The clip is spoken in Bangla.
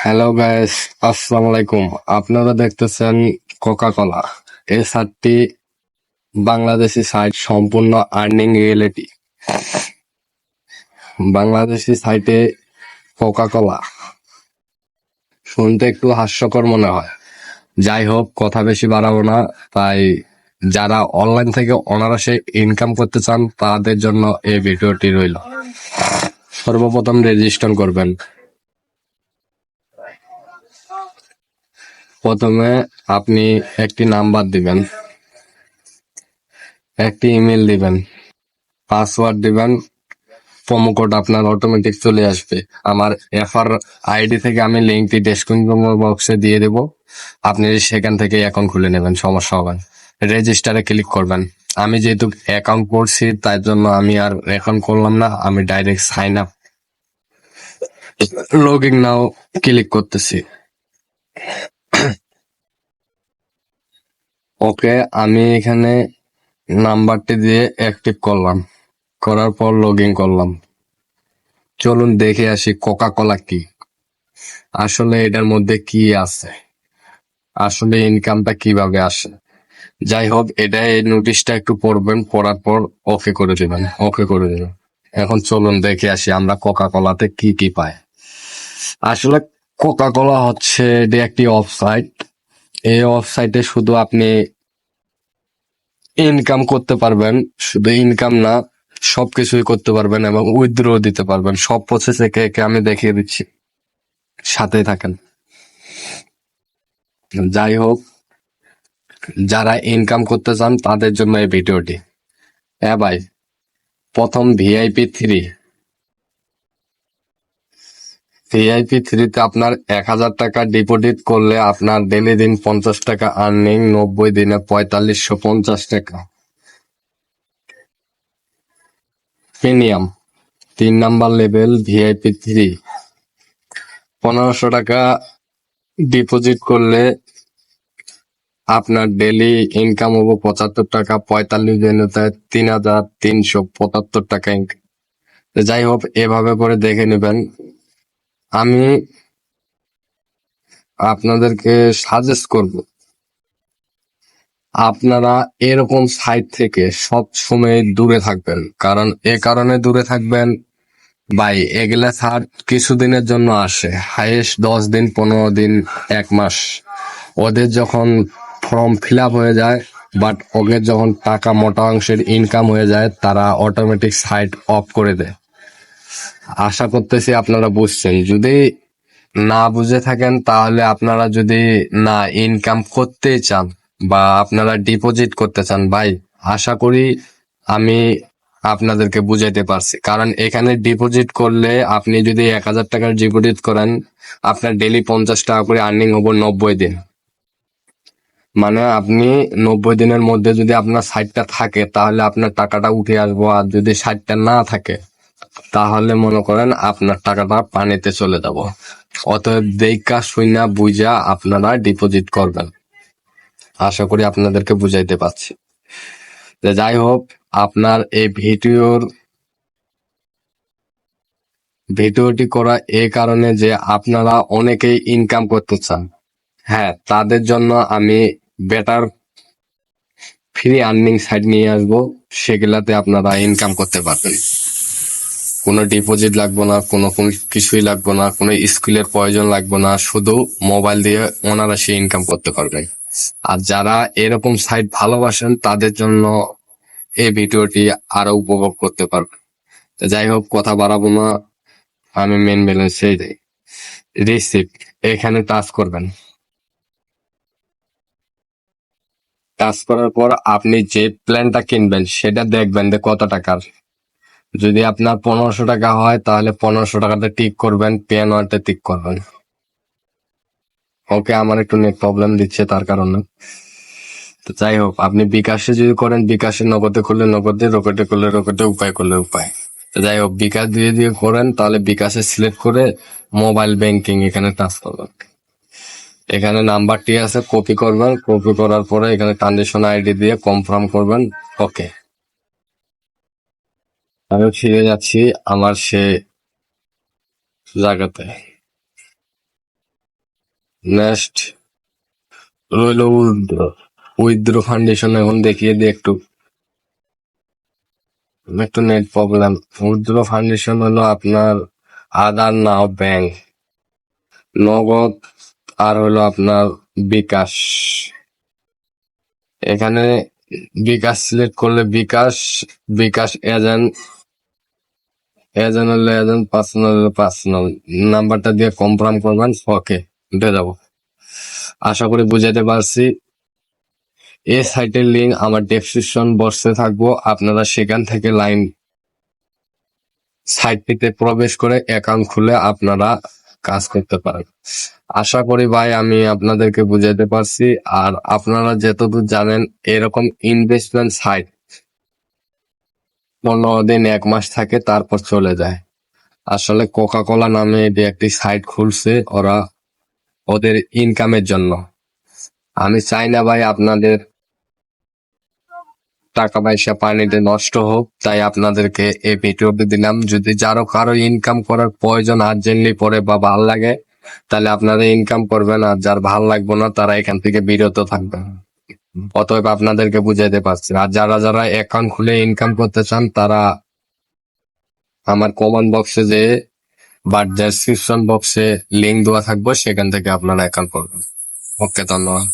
হ্যালো গাইস, আসসালামু আলাইকুম। আপনারা দেখতেছেন কোকা কোলা। এই সাইটটি বাংলাদেশি সাইট, সম্পূর্ণ আর্নিং রিয়েলিটি। বাংলাদেশি সাইটে কোকা কোলা শুনতে একটু হাস্যকর মনে হয়। যাই হোক, কথা বেশি বাড়াবো না। তাই যারা অনলাইন থেকে অনায়াসে ইনকাম করতে চান তাদের জন্য এই ভিডিওটি রইল। সর্বপ্রথম রেজিস্ট্রেশন করবেন। প্রথমে আপনি একটি নাম্বার দিবেন, একটি ইমেল দিবেন, পাসওয়ার্ড দিবেন। প্রোমো কোড আপনার অটোমেটিক চলে আসবে। আমার এফআর আইডি থেকে আমি লিঙ্কটি ডেসক্রিপশন বক্সে দিয়ে দেব। আপনি সেখান থেকে অ্যাকাউন্ট খুলে নেবেন, সমস্যা হবে না। রেজিস্টারে ক্লিক করবেন। আমি যেহেতু অ্যাকাউন্ট করছি তাই জন্য আমি আর অ্যাকাউন্ট করলাম না, আমি direct sign up login now click করতেছি। ওকে, আমি এখানে নাম্বারটি দিয়ে অ্যাক্টিভ করলাম, করার পর লগ ইন করলাম। চলুন দেখে আসি কোকা কোলা কি, আসলে এটার মধ্যে কি আছে, আসলে ইনকামটা কিভাবে আসে। যাই হোক, এটা এই নোটিশটা একটু পড়বেন, পড়ার পর ওকে করে দিবেন, ওকে করে দিবেন। এখন চলুন দেখে আসি আমরা কোকা কোলাতে কি কি পাই। আসলে কোকা কোলা হচ্ছে এটি একটি ওয়েবসাইট। এই ওয়েবসাইটে শুধু আপনি ইনকাম করতে পারবেন, শুধু ইনকাম না, সবকিছুই করতে পারবেন এবং উইথড্র দিতে পারবেন। সব প্রসেস একে একে আমি দেখিয়ে দিচ্ছি, সাথে থাকেন। যাই হোক, যারা ইনকাম করতে চান তাদের জন্য এই ভিডিওটি। হ্যাঁ ভাই, প্রথম ভিআইপি থ্রিতে আপনার 1,000 টাকা ডিপোজিট করলে আপনার ডেলি দিন 50 টাকা আর্নিং, 90 দিনে 4550 টাকা। প্রিমিয়াম 3 নাম্বার লেভেল ভিআইপি 3, 1500 টাকা ডিপোজিট করলে আপনার ডেলি ইনকাম হবো 75 টাকা, 45 দিনে 3,375 টাকা ইনকাম। যাই হোক, এভাবে করে দেখে নেবেন। আমি আপনাদেরকে সাজেস্ট করব, আপনারা এরকম সাইট থেকে সব সময় দূরে থাকবেন। কারণ এ কারণে দূরে থাকবেন ভাই, এগুলা ছাড় কিছুদিনের জন্য আসে, হাইয়েস্ট 10 দিন, 15 দিন, 1 মাস। ওদের যখন ফর্ম ফিল আপ হয়ে যায়, বাট ওদের যখন টাকা মোটা অংশের ইনকাম হয়ে যায়, তারা অটোমেটিক সাইট অফ করে দেয়। আশা করতেছি আপনারা বুঝছেন। যদি না বুঝে থাকেন তাহলে আপনারা যদি না ইনকাম করতে চান বা আপনারা ডিপোজিট করতে চান ভাই, আশা করি আমি আপনাদেরকে বুঝাইতে পারছি। কারণ এখানে ডিপোজিট করলে আপনি যদি 1,000 টাকার ডিপোজিট করেন, আপনার ডেলি 50 টাকা করে আর্নিং হবো 90 দিন। মানে আপনি 90 দিনের মধ্যে যদি আপনার 60টা থাকে তাহলে আপনার টাকাটা উঠে আসবো, আর যদি 60টা না থাকে তাহলে মনে করেন আপনার টাকাটা পানিতে চলে যাব। অতএব দেইকা শুইনা বুঝা আপনারা ডিপোজিট করবেন। আশা করি আপনাদেরকে বুঝাইতে পারছি। যাই হোক, আপনার এই ভিডিওটি করা এই কারণে যে আপনারা অনেকেই ইনকাম করতে চান। হ্যাঁ, তাদের জন্য আমি বেটার ফ্রি আর্নিং সাইট নিয়ে আসবো, সেগুলাতে আপনারা ইনকাম করতে পারবেন। কোনো ডিপোজিট লাগবে না, কোনো কিছুই লাগবে না, কোনো স্কিলের প্রয়োজন লাগবে না, শুধু মোবাইল দিয়ে অনায়াসে ইনকাম করতে পারবেন। আর যারা এরকম সাইট ভালোবাসেন তাদের জন্য এই ভিডিওটি আরো উপভোগ করতে পারবেন। তো যাই হোক, কথা বাড়াবো না, আমি মেন ব্যালেন্সে যাই। রিসিপ্ট, এখানে টাচ করবেন। টাচ করার পর আপনি যে প্ল্যানটা কিনবেন সেটা দেখবেন যে কত টাকার। যদি আপনার 1500 টাকা হয় তাহলে 1500 টাকাতে টিক করবেন, পে নটে টিক করবেন। ওকে, আমার একটু নেট প্রবলেম দিচ্ছে তার কারণে। তো যাই হোক, আপনি বিকাশে যদি করেন বিকাশে, নগদে করলে নগদে, রকেটে করলে রকেটে, উপায় করলে উপায়। তো যাই হোক, বিকাশ দিয়ে করেন তাহলে বিকাশে সিলেক্ট করে মোবাইল ব্যাংকিং এখানে টাচ করবেন। এখানে নাম্বারটি আছে, কপি করবেন। কপি করার পরে এখানে ট্রানজেকশন আইডি দিয়ে কনফার্ম করবেন। ওকে, আমি ফিরে যাচ্ছি আমার সে জায়গাতে। নেক্সট রইল উইথড্র ফাউন্ডেশন। এখন দেখিয়ে দিই একটু, একটু নেট প্রবলেম। উইথড্র ফাউন্ডেশন হলো আপনার আদার নাও ব্যাংক, নগদ, আর হলো আপনার বিকাশ। এখানে বিকাশ সিলেক্ট করলে বিকাশ, বিকাশ এজেন্ট, এজেন্ট হলে এজেন্ট, পার্সোনাল হলে পার্সোনাল। নাম্বারটা দিয়ে কনফার্ম করবেন, ওকে উঠে যাবো। আশা করি বুঝাইতে পারছি। এই সাইটের লিঙ্ক আমার ডেসক্রিপশন বক্সে থাকবো, আপনারা সেখান থেকে লাইন সাইটটিতে প্রবেশ করে অ্যাকাউন্ট খুলে আপনারা কাজ করতে পারেন। আশা করি ভাই আমি আপনাদেরকে বুঝাইতে পারছি। আর আপনারা যতদূর জানেন, এরকম ইনভেস্টমেন্ট সাইট 15 দিন 1 মাস থাকে, তারপর চলে যায়। আসলে কোকা কোলা নামে এটি একটি সাইট খুলছে ওরা ওদের ইনকামের জন্য। আমি চাই না ভাই আপনাদের টাকা পয়সা পানিতে নষ্ট হোক, তাই আপনাদেরকে এই ভিডিওটি দিলাম। যদি কারো ইনকাম করার প্রয়োজন আর্জেন্টলি পড়ে বা ভাল লাগে, তাহলে আপনারা ইনকাম করবেন, আর যার ভাল লাগবে না তারা এখান থেকে বিরত থাকবেন। অতএব আপনাদেরকে বুঝাইতে পারছি। আর যারা অ্যাকাউন্ট খুলে ইনকাম করতে চান, তারা আমার কমেন্ট বক্সে যে বা ডেসক্রিপশন বক্সে লিঙ্ক দেওয়া থাকবে, সেখান থেকে আপনারা অ্যাকাউন্ট করবেন। ওকে, ধন্যবাদ।